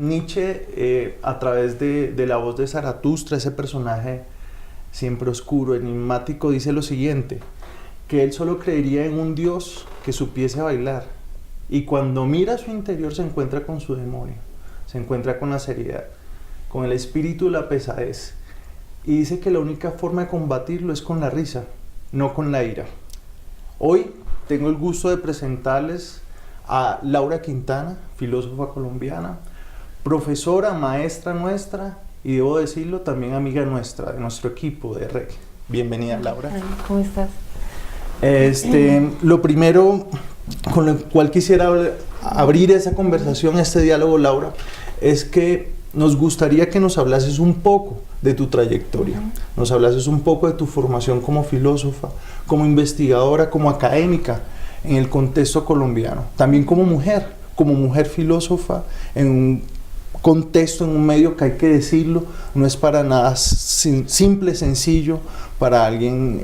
Nietzsche, a través de la voz de Zaratustra, ese personaje siempre oscuro, enigmático, dice lo siguiente, que él solo creería en un Dios que supiese bailar, y cuando mira a su interior se encuentra con su demonio, se encuentra con la seriedad, con el espíritu de la pesadez, y dice que la única forma de combatirlo es con la risa, no con la ira. Hoy tengo el gusto de presentarles a Laura Quintana, filósofa colombiana, profesora, maestra nuestra, y debo decirlo, también amiga nuestra, de nuestro equipo de REC. Bienvenida, Laura. ¿Cómo estás? Lo primero con lo cual quisiera abrir esa conversación, este diálogo, Laura, es que nos gustaría que nos hablases un poco de tu trayectoria, nos hablases un poco de tu formación como filósofa, como investigadora, como académica en el contexto colombiano, también como mujer filósofa en un contexto, en un medio que hay que decirlo, no es para nada simple, sencillo para alguien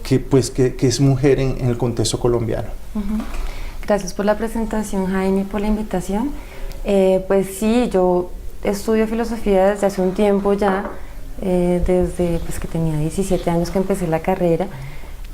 que es mujer en el contexto colombiano. Gracias por la presentación, Jaime, por la invitación. Pues sí, yo estudio filosofía desde hace un tiempo ya, desde pues, que tenía 17 años que empecé la carrera,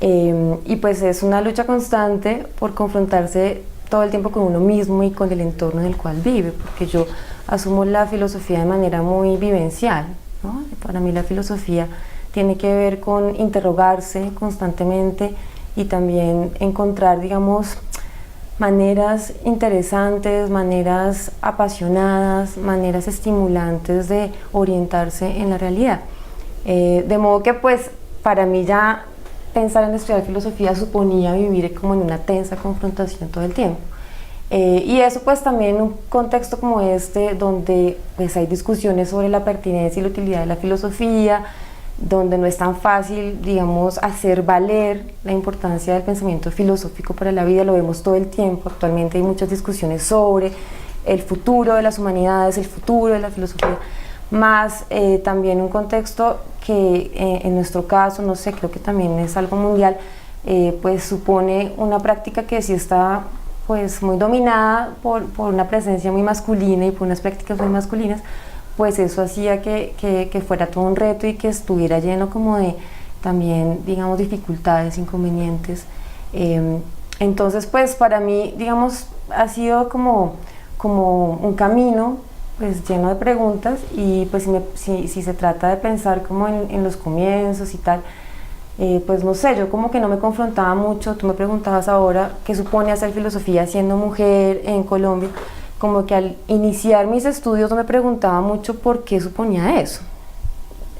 y pues es una lucha constante por confrontarse todo el tiempo con uno mismo y con el entorno en el cual vive, porque yo asumo la filosofía de manera muy vivencial, ¿no? Para mí la filosofía tiene que ver con interrogarse constantemente y también encontrar, digamos, maneras interesantes, maneras apasionadas, maneras estimulantes de orientarse en la realidad. De modo que pues para mí ya pensar en estudiar filosofía suponía vivir como en una tensa confrontación todo el tiempo. Y eso pues también en un contexto como este, donde pues hay discusiones sobre la pertinencia y la utilidad de la filosofía, donde no es tan fácil, digamos, hacer valer la importancia del pensamiento filosófico para la vida, lo vemos todo el tiempo. Actualmente hay muchas discusiones sobre el futuro de las humanidades, el futuro de la filosofía, más también un contexto que en nuestro caso, no sé, creo que también es algo mundial, pues supone una práctica que sí está pues muy dominada por una presencia muy masculina y por unas prácticas muy masculinas, pues eso hacía que fuera todo un reto y que estuviera lleno como de también, digamos, dificultades, inconvenientes. Entonces, pues para mí, digamos, ha sido como un camino pues lleno de preguntas, y pues si se trata de pensar como en los comienzos y tal, pues no sé, yo como que no me confrontaba mucho. Tú me preguntabas ahora qué supone hacer filosofía siendo mujer en Colombia, como que al iniciar mis estudios no me preguntaba mucho por qué suponía eso.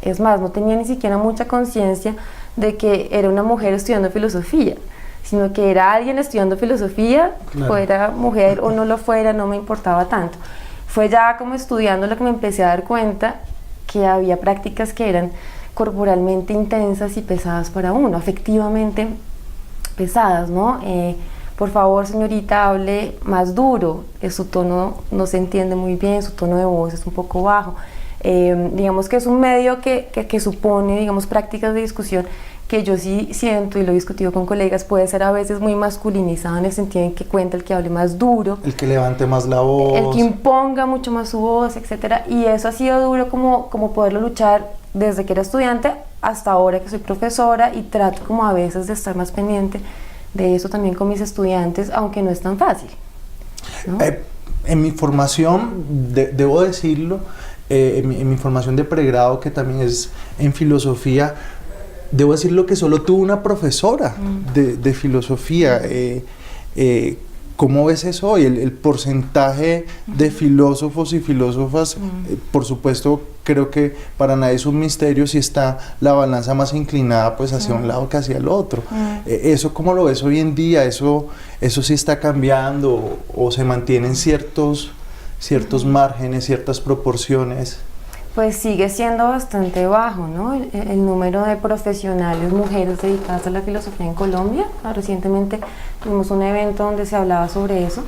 Es más, no tenía ni siquiera mucha conciencia de que era una mujer estudiando filosofía, sino que era alguien estudiando filosofía, claro, fuera mujer o no lo fuera, no me importaba tanto. Fue ya como estudiando lo que me empecé a dar cuenta que había prácticas que eran corporalmente intensas y pesadas para uno, afectivamente pesadas, ¿no? Por favor, señorita, hable más duro, su tono no se entiende muy bien, su tono de voz es un poco bajo. Digamos que es un medio que supone, digamos, prácticas de discusión que yo sí siento, y lo he discutido con colegas, puede ser a veces muy masculinizado en el sentido en que cuenta el que hable más duro, el que levante más la voz, el que imponga mucho más su voz, etcétera. Y eso ha sido duro como poderlo luchar desde que era estudiante hasta ahora que soy profesora, y trato como a veces de estar más pendiente de eso también con mis estudiantes, aunque no es tan fácil, ¿no? En mi formación, debo decirlo, en mi formación de pregrado, que también es en filosofía, debo decirlo que solo tuve una profesora de filosofía. ¿Cómo ves eso hoy? El porcentaje de filósofos y filósofas, por supuesto, creo que para nadie es un misterio si está la balanza más inclinada pues hacia un lado que hacia el otro. ¿Eso cómo lo ves hoy en día? ¿Eso sí está cambiando o se mantienen ciertos márgenes, ciertas proporciones? Pues sigue siendo bastante bajo, ¿no? El número de profesionales mujeres dedicadas a la filosofía en Colombia. Recientemente tuvimos un evento donde se hablaba sobre eso.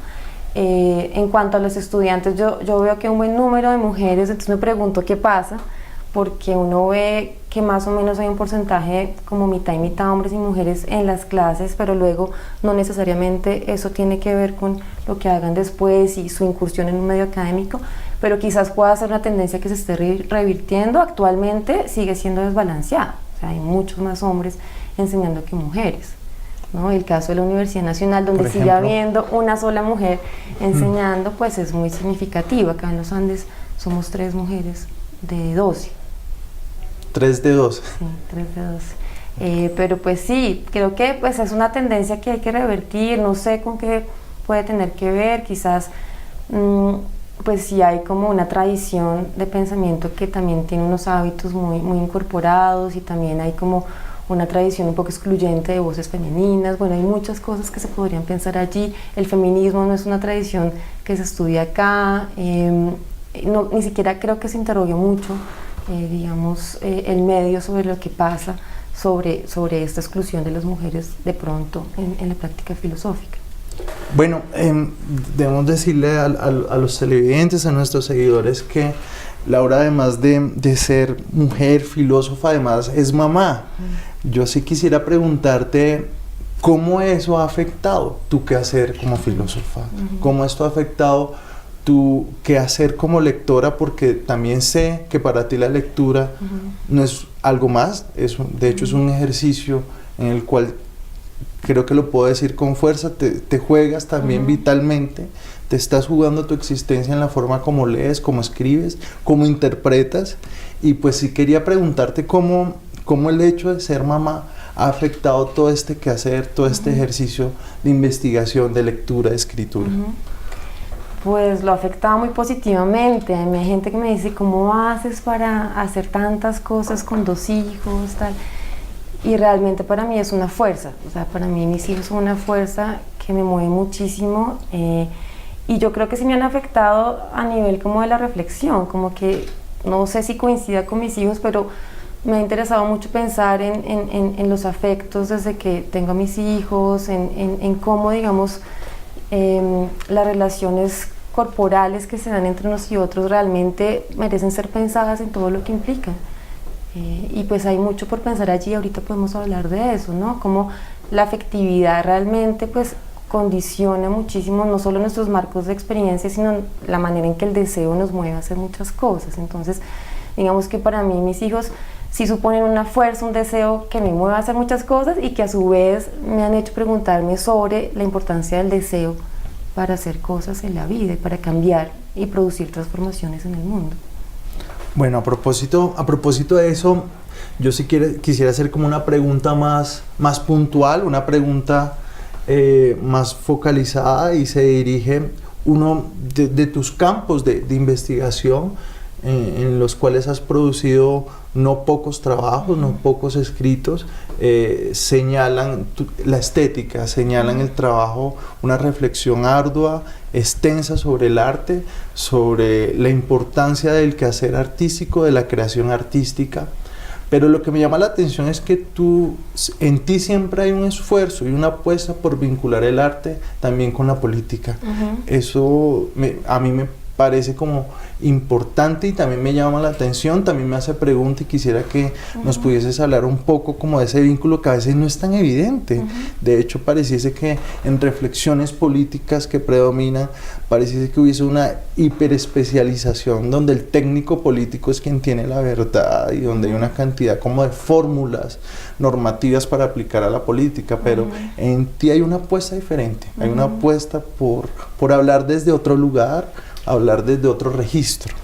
En cuanto a los estudiantes, yo veo que un buen número de mujeres, entonces me pregunto qué pasa, porque uno ve que más o menos hay un porcentaje como mitad y mitad, hombres y mujeres en las clases, pero luego no necesariamente eso tiene que ver con lo que hagan después y su incursión en un medio académico. pero quizás pueda ser una tendencia que se esté revirtiendo. Actualmente sigue siendo desbalanceada, o sea, hay muchos más hombres enseñando que mujeres, ¿no? El caso de la Universidad Nacional, donde sigue habiendo una sola mujer enseñando, pues es muy significativo. Acá en los Andes somos 3 mujeres de 12. 3 de 12. Sí, 3 de 12. Pero pues sí, creo que pues es una tendencia que hay que revertir. No sé con qué puede tener que ver, quizás pues sí hay como una tradición de pensamiento que también tiene unos hábitos muy incorporados, y también hay como una tradición un poco excluyente de voces femeninas. Bueno, hay muchas cosas que se podrían pensar allí. El feminismo no es una tradición que se estudia acá, ni siquiera creo que se interrogue mucho, digamos, el medio sobre lo que pasa sobre esta exclusión de las mujeres de pronto en la práctica filosófica. Bueno, debemos decirle a los televidentes, a nuestros seguidores, que Laura, además de ser mujer, filósofa, además es mamá. Yo sí quisiera preguntarte cómo eso ha afectado tu quehacer como filósofa, cómo esto ha afectado tu quehacer como lectora, porque también sé que para ti la lectura no es algo más, de hecho es un ejercicio en el cual creo que lo puedo decir con fuerza, te juegas también vitalmente, te estás jugando tu existencia en la forma como lees, como escribes, como interpretas. Y pues sí quería preguntarte cómo el hecho de ser mamá ha afectado todo este quehacer, todo este ejercicio de investigación, de lectura, de escritura. Pues lo ha afectado muy positivamente. Hay gente que me dice, ¿cómo haces para hacer tantas cosas con 2 hijos, tal? Y realmente para mí es una fuerza, o sea, para mí mis hijos son una fuerza que me mueve muchísimo, y yo creo que sí me han afectado a nivel como de la reflexión, como que no sé si coincida con mis hijos, pero me ha interesado mucho pensar en los afectos desde que tengo a mis hijos, en cómo, digamos, las relaciones corporales que se dan entre unos y otros realmente merecen ser pensadas en todo lo que implican. Y pues hay mucho por pensar allí. Ahorita podemos hablar de eso, ¿no? Cómo la afectividad realmente pues condiciona muchísimo no solo nuestros marcos de experiencia, sino la manera en que el deseo nos mueve a hacer muchas cosas. Entonces, digamos que para mí mis hijos sí suponen una fuerza, un deseo que me mueve a hacer muchas cosas, y que a su vez me han hecho preguntarme sobre la importancia del deseo para hacer cosas en la vida y para cambiar y producir transformaciones en el mundo. Bueno, a propósito de eso, yo sí quisiera hacer como una pregunta más puntual, una pregunta más focalizada, y se dirige uno de tus campos de investigación, en los cuales has producido no pocos trabajos, no pocos escritos, señalan la estética, señalan el trabajo, una reflexión ardua, extensa sobre el arte, sobre la importancia del quehacer artístico, de la creación artística. Pero lo que me llama la atención es que en ti siempre hay un esfuerzo y una apuesta por vincular el arte también con la política. Eso a mí me parece como importante, y también me llama la atención, también me hace pregunta, y quisiera que nos pudieses hablar un poco como de ese vínculo que a veces no es tan evidente. De hecho, pareciese que en reflexiones políticas que predominan, pareciese que hubiese una hiperespecialización donde el técnico político es quien tiene la verdad, y donde hay una cantidad como de fórmulas normativas para aplicar a la política, pero en ti hay una apuesta diferente, hay una apuesta por hablar desde otro lugar, hablar desde otro registro.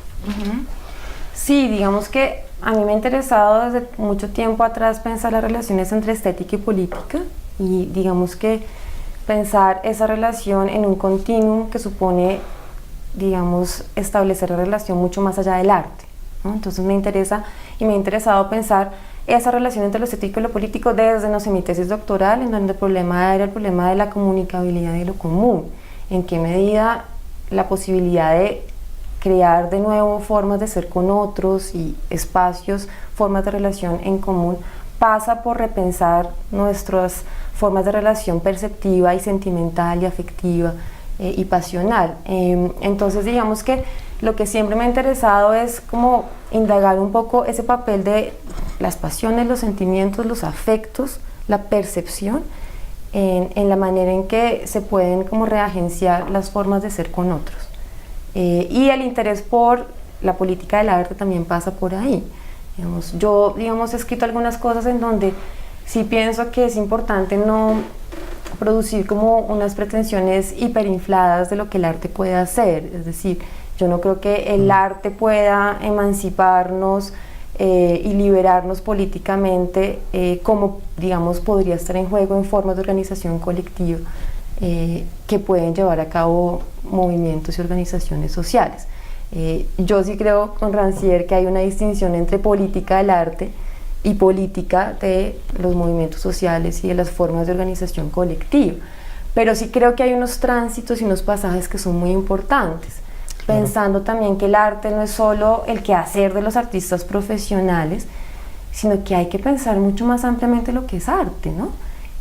Sí, digamos que a mí me ha interesado desde mucho tiempo atrás pensar las relaciones entre estética y política, y digamos que pensar esa relación en un continuum que supone, digamos, establecer la relación mucho más allá del arte, ¿no? Entonces me interesa, y me ha interesado pensar esa relación entre lo estético y lo político desde, no sé, mi tesis doctoral, en donde el problema era el problema de la comunicabilidad de lo común, en qué medida la posibilidad de crear de nuevo formas de ser con otros y espacios, formas de relación en común, pasa por repensar nuestras formas de relación perceptiva y sentimental y afectiva y pasional. Entonces digamos que lo que siempre me ha interesado es como indagar un poco ese papel de las pasiones, los sentimientos, los afectos, la percepción, en la manera en que se pueden como reagenciar las formas de ser con otros. Y el interés por la política del arte también pasa por ahí. Yo he escrito algunas cosas en donde sí pienso que es importante no producir como unas pretensiones hiperinfladas de lo que el arte puede hacer. Es decir, yo no creo que el arte pueda emanciparnos y liberarnos políticamente como, digamos, podría estar en juego en formas de organización colectiva que pueden llevar a cabo movimientos y organizaciones sociales. Yo sí creo con Rancière que hay una distinción entre política del arte y política de los movimientos sociales y de las formas de organización colectiva, pero sí creo que hay unos tránsitos y unos pasajes que son muy importantes, pensando también que el arte no es solo el quehacer de los artistas profesionales, sino que hay que pensar mucho más ampliamente lo que es arte, ¿no?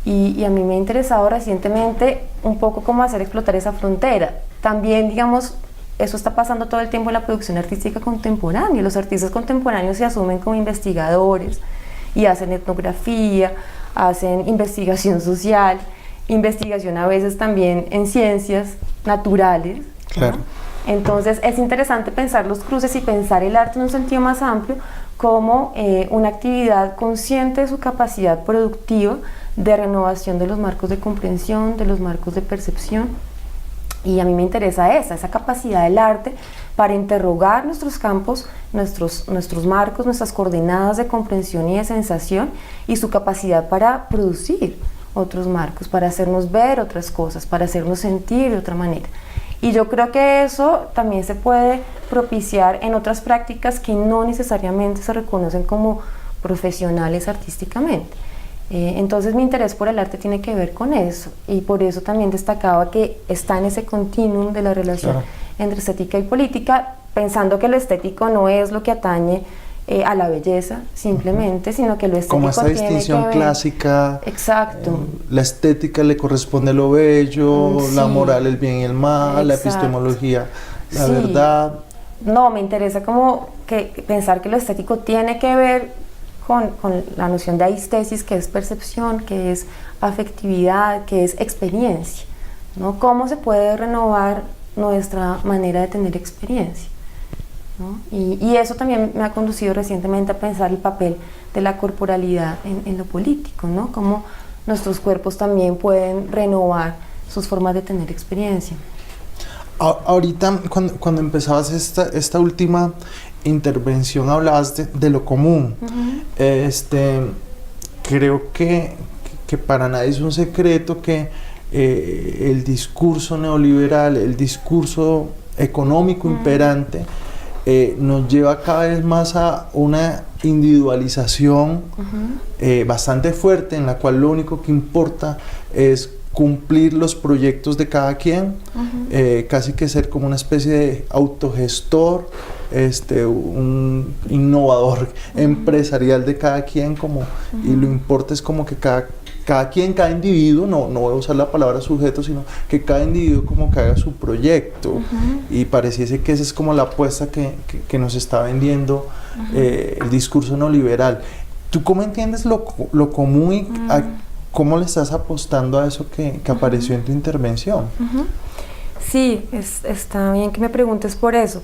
Y a mí me ha interesado recientemente un poco cómo hacer explotar esa frontera. También, digamos, eso está pasando todo el tiempo en la producción artística contemporánea. Los artistas contemporáneos se asumen como investigadores y hacen etnografía, hacen investigación social, investigación a veces también en ciencias naturales, ¿no? Claro. Entonces es interesante pensar los cruces y pensar el arte en un sentido más amplio como una actividad consciente de su capacidad productiva de renovación de los marcos de comprensión, de los marcos de percepción. Y a mí me interesa esa capacidad del arte para interrogar nuestros campos, nuestros marcos, nuestras coordenadas de comprensión y de sensación, y su capacidad para producir otros marcos, para hacernos ver otras cosas, para hacernos sentir de otra manera. Y yo creo que eso también se puede propiciar en otras prácticas que no necesariamente se reconocen como profesionales artísticamente. Entonces mi interés por el arte tiene que ver con eso, y por eso también destacaba que está en ese continuum de la relación entre estética y política, pensando que lo estético no es lo que atañe a la belleza simplemente, sino que lo estético como esta tiene distinción que ver, clásica. Exacto. La estética le corresponde a lo bello, Sí. la moral el bien y el mal, la Exacto. epistemología la Sí. verdad. No, me interesa como que pensar que lo estético tiene que ver con la noción de aistesis, que es percepción, que es afectividad, que es experiencia, ¿no? ¿Cómo se puede renovar nuestra manera de tener experiencia, ¿no? Y eso también me ha conducido recientemente a pensar el papel de la corporalidad en lo político, ¿no? Cómo nuestros cuerpos también pueden renovar sus formas de tener experiencia. Ahorita, cuando empezabas esta última intervención, hablabas de lo común. Creo que para nadie es un secreto que el discurso neoliberal, el discurso económico imperante, nos lleva cada vez más a una individualización bastante fuerte, en la cual lo único que importa es cumplir los proyectos de cada quien, casi que ser como una especie de autogestor, un innovador empresarial de cada quien, y lo importa es como que cada quien, cada individuo, no voy a usar la palabra sujeto, sino que cada individuo como que haga su proyecto, y pareciese que esa es como la apuesta que nos está vendiendo el discurso neoliberal. ¿Tú cómo entiendes lo común y cómo le estás apostando a eso que apareció en tu intervención? Sí, está bien que me preguntes por eso.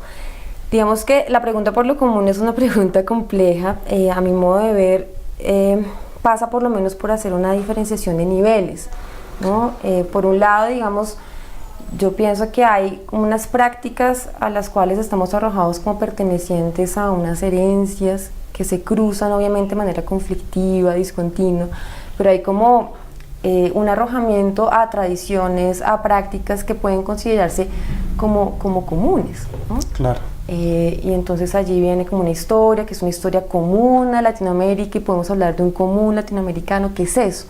Digamos que la pregunta por lo común es una pregunta compleja. A mi modo de ver, pasa por lo menos por hacer una diferenciación de niveles, ¿no? Por un lado, digamos, yo pienso que hay unas prácticas a las cuales estamos arrojados como pertenecientes a unas herencias que se cruzan obviamente de manera conflictiva, discontinua, pero hay como un arrojamiento a tradiciones, a prácticas que pueden considerarse como comunes, ¿no? Claro. Y entonces allí viene como una historia, que es una historia común a Latinoamérica, y podemos hablar de un común latinoamericano. ¿Qué es eso?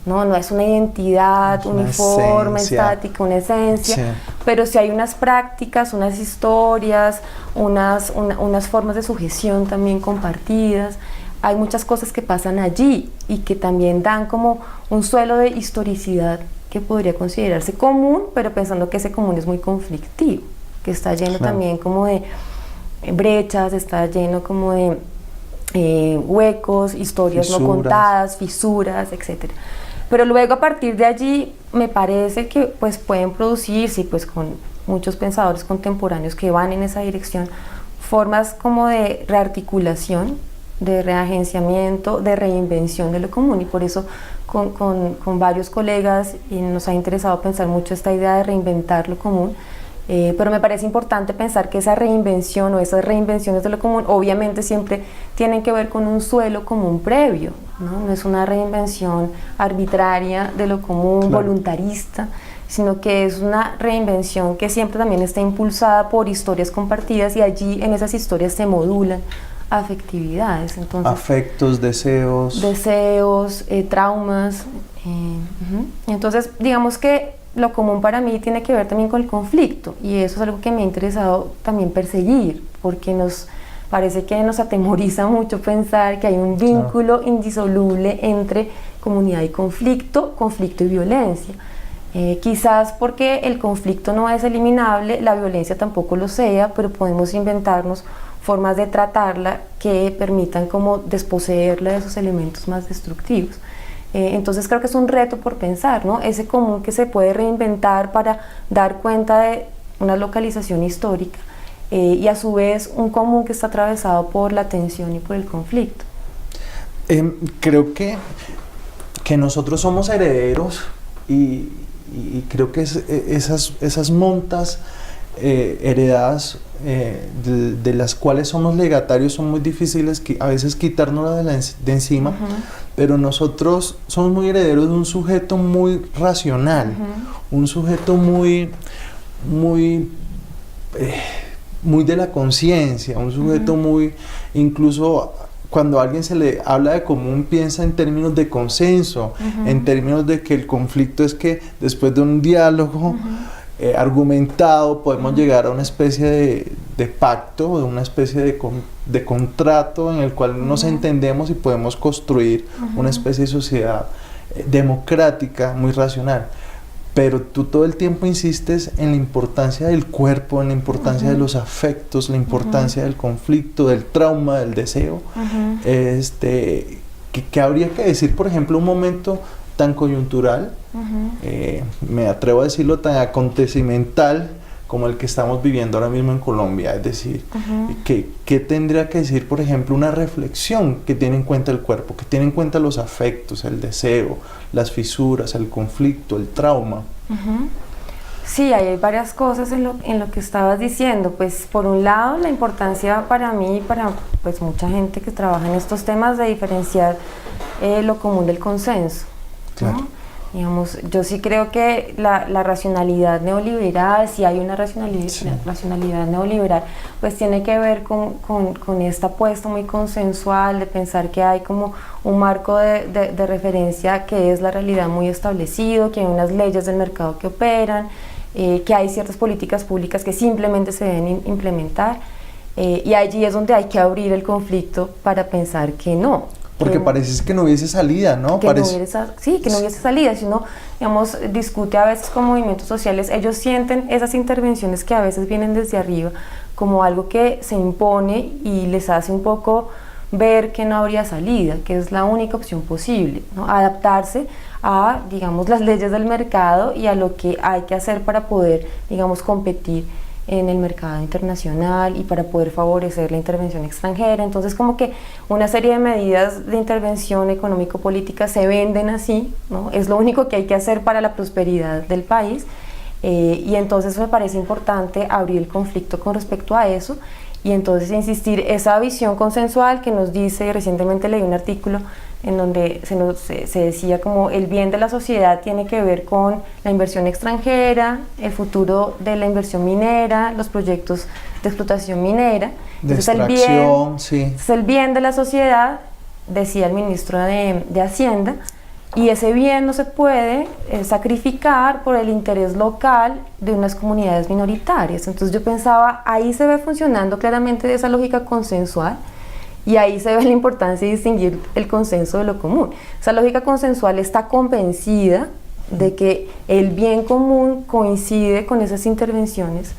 No es una identidad es una uniforme, esencia. estática, una esencia, Sí. pero sí hay unas prácticas, unas historias, unas formas de sujeción también compartidas. Hay muchas cosas que pasan allí y que también dan como un suelo de historicidad que podría considerarse común, pero pensando que ese común es muy conflictivo, que está lleno también como de brechas, está lleno como de huecos, historias no contadas, fisuras, etc. Pero luego a partir de allí me parece que pues pueden producirse, pues con muchos pensadores contemporáneos que van en esa dirección, formas como de rearticulación, de reagenciamiento, de reinvención de lo común, y por eso con varios colegas y nos ha interesado pensar mucho esta idea de reinventar lo común, pero me parece importante pensar que esa reinvención o esas reinvenciones de lo común obviamente siempre tienen que ver con un suelo común previo, ¿no? No es una reinvención arbitraria de lo común, claro, voluntarista, sino que es una reinvención que siempre también está impulsada por historias compartidas, y allí en esas historias se modulan afectividades, entonces, afectos, deseos, traumas. Entonces, digamos que lo común para mí tiene que ver también con el conflicto, y eso es algo que me ha interesado también perseguir, porque nos parece que nos atemoriza mucho pensar que hay un vínculo indisoluble entre comunidad y conflicto, conflicto y violencia. Quizás porque el conflicto no es eliminable, la violencia tampoco lo sea, pero podemos inventarnos formas de tratarla que permitan como desposeerla de esos elementos más destructivos. Entonces creo que es un reto por pensar, ¿no? Ese común que se puede reinventar para dar cuenta de una localización histórica, y a su vez un común que está atravesado por la tensión y por el conflicto. Creo que nosotros somos herederos y creo que esas montas heredadas de las cuales somos legatarios son muy difíciles a veces quitárnoslas de encima, pero nosotros somos muy herederos de un sujeto muy racional, un sujeto muy de la conciencia, un sujeto muy, incluso cuando a alguien se le habla de común, piensa en términos de consenso, en términos de que el conflicto es que después de un diálogo argumentado podemos llegar a una especie de pacto, de una especie de contrato en el cual nos entendemos y podemos construir una especie de sociedad democrática, muy racional. Pero tú todo el tiempo insistes en la importancia del cuerpo, en la importancia de los afectos, la importancia del conflicto, del trauma, del deseo. ¿Qué habría que decir, por ejemplo, un momento tan coyuntural, me atrevo a decirlo, tan acontecimental como el que estamos viviendo ahora mismo en Colombia? Es decir, ¿qué tendría que decir, por ejemplo, una reflexión que tiene en cuenta el cuerpo, que tiene en cuenta los afectos, el deseo, las fisuras, el conflicto, el trauma? Sí, hay varias cosas en lo que estabas diciendo. Pues por un lado, la importancia para mí y para pues mucha gente que trabaja en estos temas de diferenciar lo común del consenso, ¿no? Claro. Digamos, yo sí creo que la racionalidad neoliberal, si hay una racionalidad neoliberal, pues tiene que ver con esta apuesta muy consensual de pensar que hay como un marco de referencia que es la realidad muy establecido, que hay unas leyes del mercado que operan, que hay ciertas políticas públicas que simplemente se deben implementar, y allí es donde hay que abrir el conflicto para pensar que no. Porque parece que no hubiese salida, ¿no? Que no hubiese salida. Si uno, digamos, discute a veces con movimientos sociales, ellos sienten esas intervenciones que a veces vienen desde arriba como algo que se impone y les hace un poco ver que no habría salida, que es la única opción posible, ¿no? Adaptarse a, digamos, las leyes del mercado y a lo que hay que hacer para poder, digamos, competir en el mercado internacional y para poder favorecer la intervención extranjera. Entonces como que una serie de medidas de intervención económico-política se venden así, ¿no? Es lo único que hay que hacer para la prosperidad del país, y entonces me parece importante abrir el conflicto con respecto a eso, y entonces insistir esa visión consensual que nos dice, recientemente leí un artículo en donde se decía como el bien de la sociedad tiene que ver con la inversión extranjera, el futuro de la inversión minera, los proyectos de explotación minera. De extracción, sí. Es el bien de la sociedad, decía el ministro de Hacienda, y ese bien no se puede sacrificar por el interés local de unas comunidades minoritarias. Entonces yo pensaba, ahí se ve funcionando claramente esa lógica consensual, y ahí se ve la importancia de distinguir el consenso de lo común. Esa lógica consensual está convencida de que el bien común coincide con esas intervenciones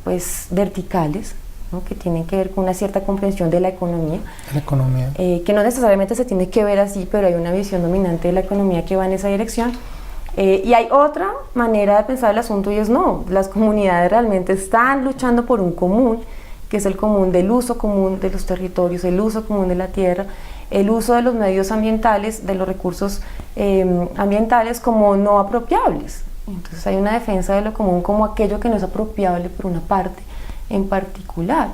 pues verticales, ¿no? Que tienen que ver con una cierta comprensión de la economía. La economía. Que no necesariamente se tiene que ver así, pero hay una visión dominante de la economía que va en esa dirección. Y hay otra manera de pensar el asunto y es no, las comunidades realmente están luchando por un común, que es el común del uso común de los territorios, el uso común de la tierra, el uso de los medios ambientales, de los recursos ambientales como no apropiables. Entonces hay una defensa de lo común como aquello que no es apropiable por una parte en particular,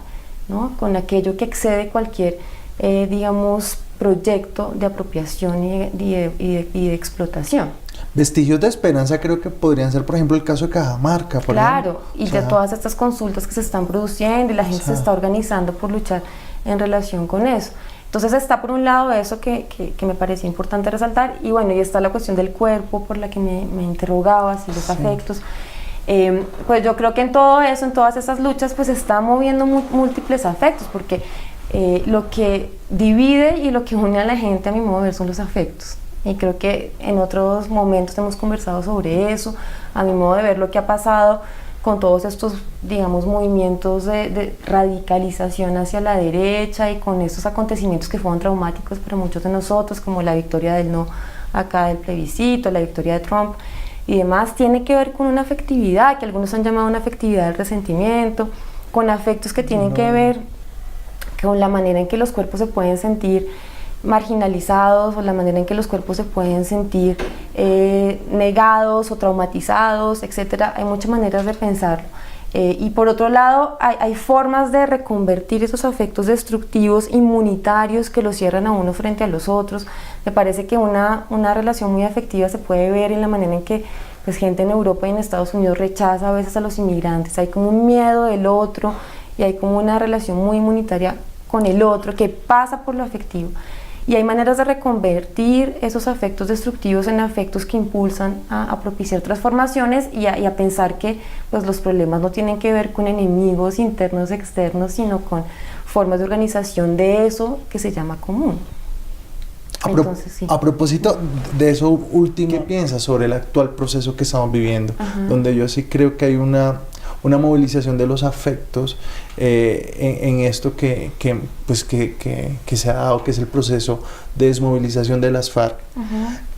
¿no? Con aquello que excede cualquier, digamos, proyecto de apropiación y de explotación. Vestigios de esperanza creo que podrían ser, por ejemplo, el caso de Cajamarca. Claro, y de todas estas consultas que se están produciendo y la gente se está organizando por luchar en relación con eso. Entonces está por un lado eso que me parecía importante resaltar, y bueno, y está la cuestión del cuerpo por la que me interrogabas y los afectos. Pues yo creo que en todo eso, en todas esas luchas, pues se están moviendo múltiples afectos, porque lo que divide y lo que une a la gente, a mi modo de ver, son los afectos. Y creo que en otros momentos hemos conversado sobre eso, a mi modo de ver lo que ha pasado con todos estos, digamos, movimientos de radicalización hacia la derecha y con estos acontecimientos que fueron traumáticos para muchos de nosotros, como la victoria del no acá del plebiscito, la victoria de Trump y demás, tiene que ver con una afectividad, que algunos han llamado una afectividad del resentimiento, con afectos que tienen que ver con la manera en que los cuerpos se pueden sentir marginalizados o la manera en que los cuerpos se pueden sentir negados o traumatizados, etcétera. Hay muchas maneras de pensarlo. Y por otro lado, hay formas de reconvertir esos afectos destructivos, inmunitarios, que los cierran a uno frente a los otros. Me parece que una relación muy afectiva se puede ver en la manera en que pues, gente en Europa y en Estados Unidos rechaza a veces a los inmigrantes. Hay como un miedo del otro y hay como una relación muy inmunitaria con el otro que pasa por lo afectivo. Y hay maneras de reconvertir esos afectos destructivos en afectos que impulsan a propiciar transformaciones y a pensar que pues, los problemas no tienen que ver con enemigos internos, externos, sino con formas de organización de eso que se llama común. Entonces, sí. A propósito de eso último, ¿qué piensas sobre el actual proceso que estamos viviendo? Donde yo sí creo que hay una movilización de los afectos en esto que se ha dado, que es el proceso de desmovilización de las FARC,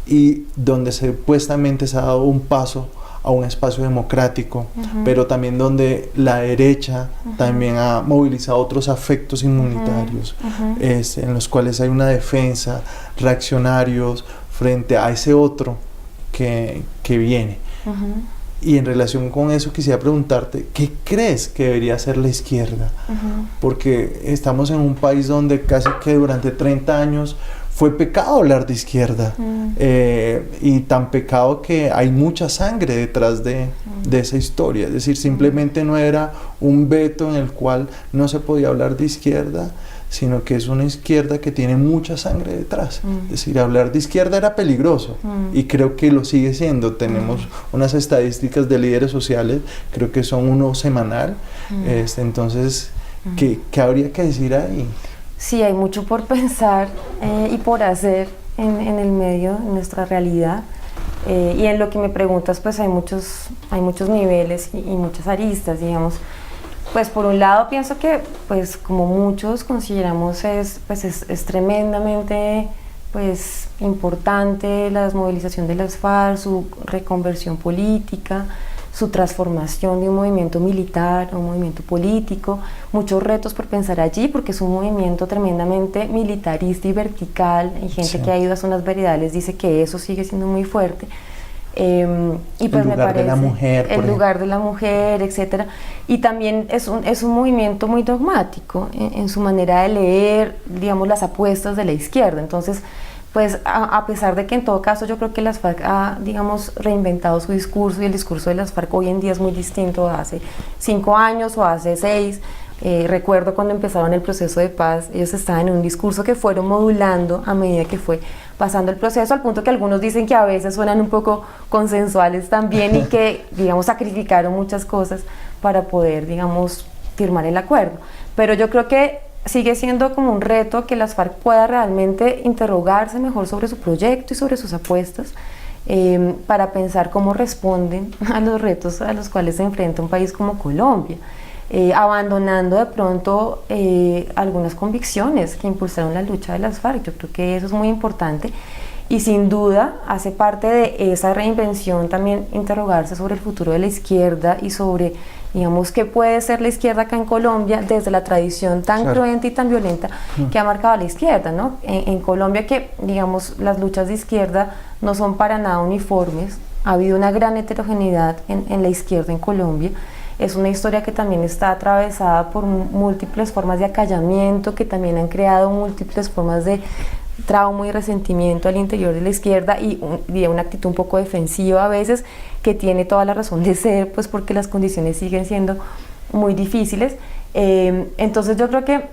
y donde supuestamente se ha dado un paso a un espacio democrático, pero también donde la derecha también ha movilizado otros afectos inmunitarios, en los cuales hay una defensa, reaccionarios frente a ese otro que viene. Y en relación con eso quisiera preguntarte, ¿qué crees que debería hacer la izquierda? Porque estamos en un país donde casi que durante 30 años fue pecado hablar de izquierda, y tan pecado que hay mucha sangre detrás de esa historia. Es decir, simplemente no era un veto en el cual no se podía hablar de izquierda, sino que es una izquierda que tiene mucha sangre detrás. Es decir, hablar de izquierda era peligroso, y creo que lo sigue siendo. Tenemos unas estadísticas de líderes sociales, creo que son uno semanal. Entonces, ¿qué habría que decir ahí? Sí, hay mucho por pensar y por hacer en el medio, en nuestra realidad. Y en lo que me preguntas, pues hay muchos niveles y muchas aristas, digamos. Pues por un lado pienso que, pues como muchos consideramos, es tremendamente pues, importante la desmovilización de las FARC, su reconversión política, su transformación de un movimiento militar a un movimiento político, muchos retos por pensar allí, porque es un movimiento tremendamente militarista y vertical, y gente que ha ido a zonas veredales dice que eso sigue siendo muy fuerte. Y pues me parece el lugar de la mujer, etcétera, y también es un movimiento muy dogmático en su manera de leer, digamos, las apuestas de la izquierda. Entonces, pues a pesar de que en todo caso yo creo que las FARC ha, digamos, reinventado su discurso, y el discurso de las FARC hoy en día es muy distinto a hace 5 años o hace 6. Recuerdo cuando empezaron el proceso de paz, ellos estaban en un discurso que fueron modulando a medida que fue pasando el proceso, al punto que algunos dicen que a veces suenan un poco consensuales también y que, digamos, sacrificaron muchas cosas para poder, digamos, firmar el acuerdo. Pero yo creo que sigue siendo como un reto que las FARC pueda realmente interrogarse mejor sobre su proyecto y sobre sus apuestas, para pensar cómo responden a los retos a los cuales se enfrenta un país como Colombia. abandonando de pronto algunas convicciones que impulsaron la lucha de las FARC. Yo creo que eso es muy importante y sin duda hace parte de esa reinvención también interrogarse sobre el futuro de la izquierda y sobre, digamos, qué puede ser la izquierda acá en Colombia desde la tradición tan cruenta y tan violenta que ha marcado la izquierda, ¿no? En Colombia, que digamos las luchas de izquierda no son para nada uniformes, ha habido una gran heterogeneidad en la izquierda en Colombia. Es una historia que también está atravesada por múltiples formas de acallamiento, que también han creado múltiples formas de trauma y resentimiento al interior de la izquierda y una actitud un poco defensiva a veces, que tiene toda la razón de ser, pues porque las condiciones siguen siendo muy difíciles. Entonces yo creo que,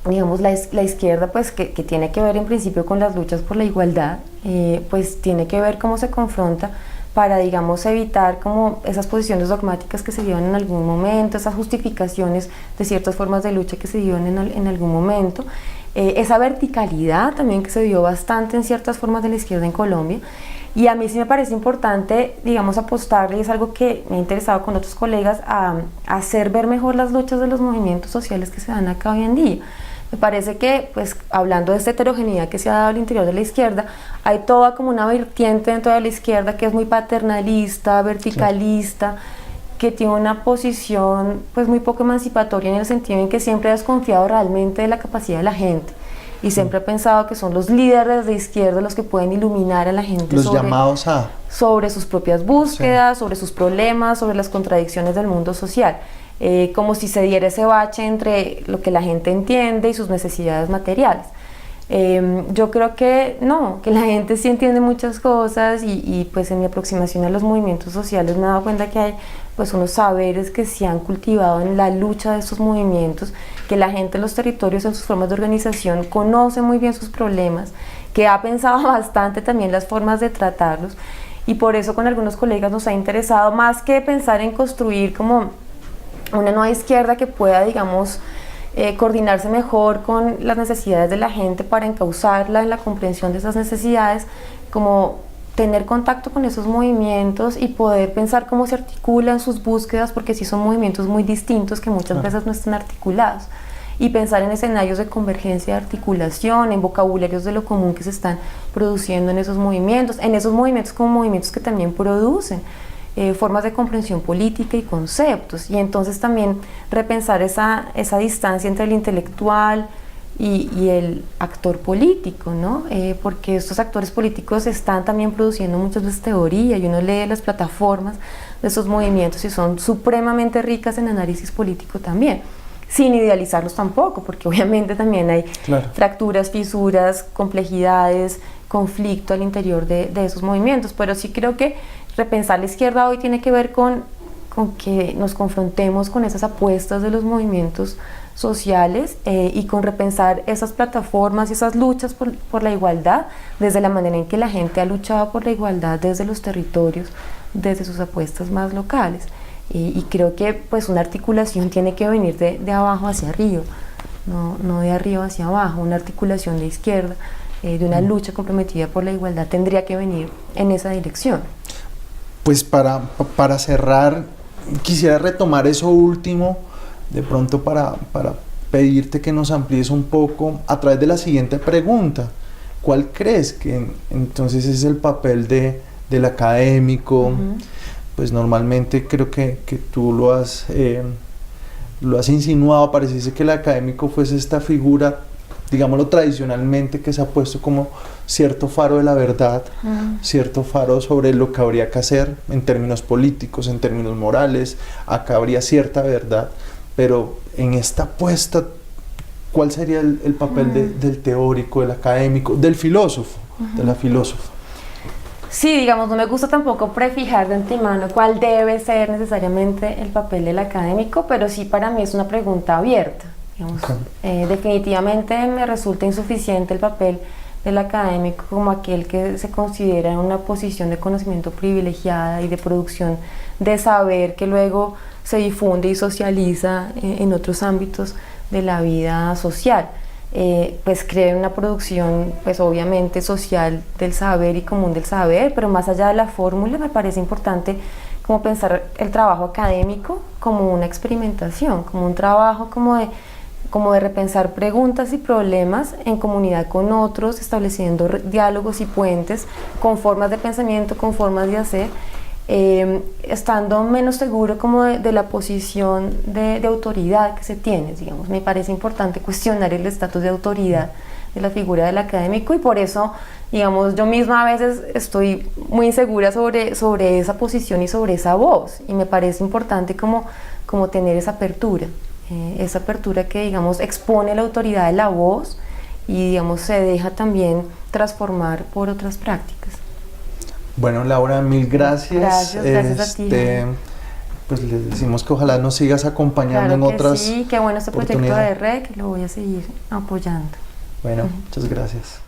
digamos, la izquierda, pues que tiene que ver en principio con las luchas por la igualdad, pues tiene que ver cómo se confronta para, digamos, evitar como esas posiciones dogmáticas que se dieron en algún momento, esas justificaciones de ciertas formas de lucha que se dieron en algún momento, esa verticalidad también que se dio bastante en ciertas formas de la izquierda en Colombia. Y a mí sí me parece importante, digamos, apostarle, y es algo que me ha interesado con otros colegas, a hacer ver mejor las luchas de los movimientos sociales que se dan acá hoy en día. Me parece que, pues, hablando de esta heterogeneidad que se ha dado al interior de la izquierda, hay toda como una vertiente dentro de la izquierda que es muy paternalista, verticalista, que tiene una posición pues muy poco emancipatoria, en el sentido en que siempre ha desconfiado realmente de la capacidad de la gente y siempre ha pensado que son los líderes de izquierda los que pueden iluminar a la gente sobre sus propias búsquedas, sobre sus problemas, sobre las contradicciones del mundo social. Como si se diera ese bache entre lo que la gente entiende y sus necesidades materiales. Yo creo que no, que la gente sí entiende muchas cosas y pues en mi aproximación a los movimientos sociales me he dado cuenta que hay pues unos saberes que se han cultivado en la lucha de estos movimientos, que la gente en los territorios, en sus formas de organización, conoce muy bien sus problemas, que ha pensado bastante también las formas de tratarlos, y por eso con algunos colegas nos ha interesado, más que pensar en construir como una nueva izquierda que pueda, digamos, coordinarse mejor con las necesidades de la gente para encauzarla en la comprensión de esas necesidades, como tener contacto con esos movimientos y poder pensar cómo se articulan sus búsquedas, porque sí son movimientos muy distintos que muchas veces no están articulados, y pensar en escenarios de convergencia, de articulación, en vocabularios de lo común que se están produciendo en esos movimientos como movimientos que también producen formas de comprensión política y conceptos, y entonces también repensar esa distancia entre el intelectual y el actor político, ¿no? Porque estos actores políticos están también produciendo muchas veces teoría, y uno lee las plataformas de esos movimientos y son supremamente ricas en análisis político también, sin idealizarlos tampoco, porque obviamente también hay fracturas, fisuras, complejidades, conflicto al interior de esos movimientos, pero sí creo que repensar la izquierda hoy tiene que ver con que nos confrontemos con esas apuestas de los movimientos sociales y con repensar esas plataformas y esas luchas por la igualdad desde la manera en que la gente ha luchado por la igualdad desde los territorios, desde sus apuestas más locales. Y creo que pues una articulación tiene que venir de abajo hacia arriba, no de arriba hacia abajo. Una articulación de izquierda, de una lucha comprometida por la igualdad, tendría que venir en esa dirección. Pues para cerrar, quisiera retomar eso último, de pronto para pedirte que nos amplíes un poco a través de la siguiente pregunta. ¿Cuál crees que entonces es el papel del académico? Pues normalmente creo que tú lo has insinuado, pareciese que el académico fuese esta figura, digámoslo tradicionalmente, que se ha puesto como cierto faro de la verdad, cierto faro sobre lo que habría que hacer en términos políticos, en términos morales. Acá habría cierta verdad, pero en esta apuesta, ¿cuál sería el papel del teórico, del académico, del filósofo, de la filósofa? Sí, digamos, no me gusta tampoco prefijar de antemano cuál debe ser necesariamente el papel del académico, pero sí, para mí es una pregunta abierta. Digamos, definitivamente me resulta insuficiente el papel del académico como aquel que se considera en una posición de conocimiento privilegiada y de producción de saber que luego se difunde y socializa en otros ámbitos de la vida social. Pues cree una producción pues obviamente social del saber y común del saber, pero más allá de la fórmula me parece importante como pensar el trabajo académico como una experimentación, como un trabajo como de repensar preguntas y problemas en comunidad con otros, estableciendo diálogos y puentes con formas de pensamiento, con formas de hacer, estando menos seguro como de la posición de autoridad que se tiene, digamos. Me parece importante cuestionar el estatus de autoridad de la figura del académico y por eso, digamos, yo misma a veces estoy muy insegura sobre esa posición y sobre esa voz y me parece importante como tener esa apertura que, digamos, expone la autoridad de la voz y, digamos, se deja también transformar por otras prácticas. Bueno, Laura, mil gracias. Gracias a ti, Jaime. Pues les decimos que ojalá nos sigas acompañando en Claro que otras sí, qué bueno este proyecto de oportunidades. REC, lo voy a seguir apoyando. Bueno, muchas gracias.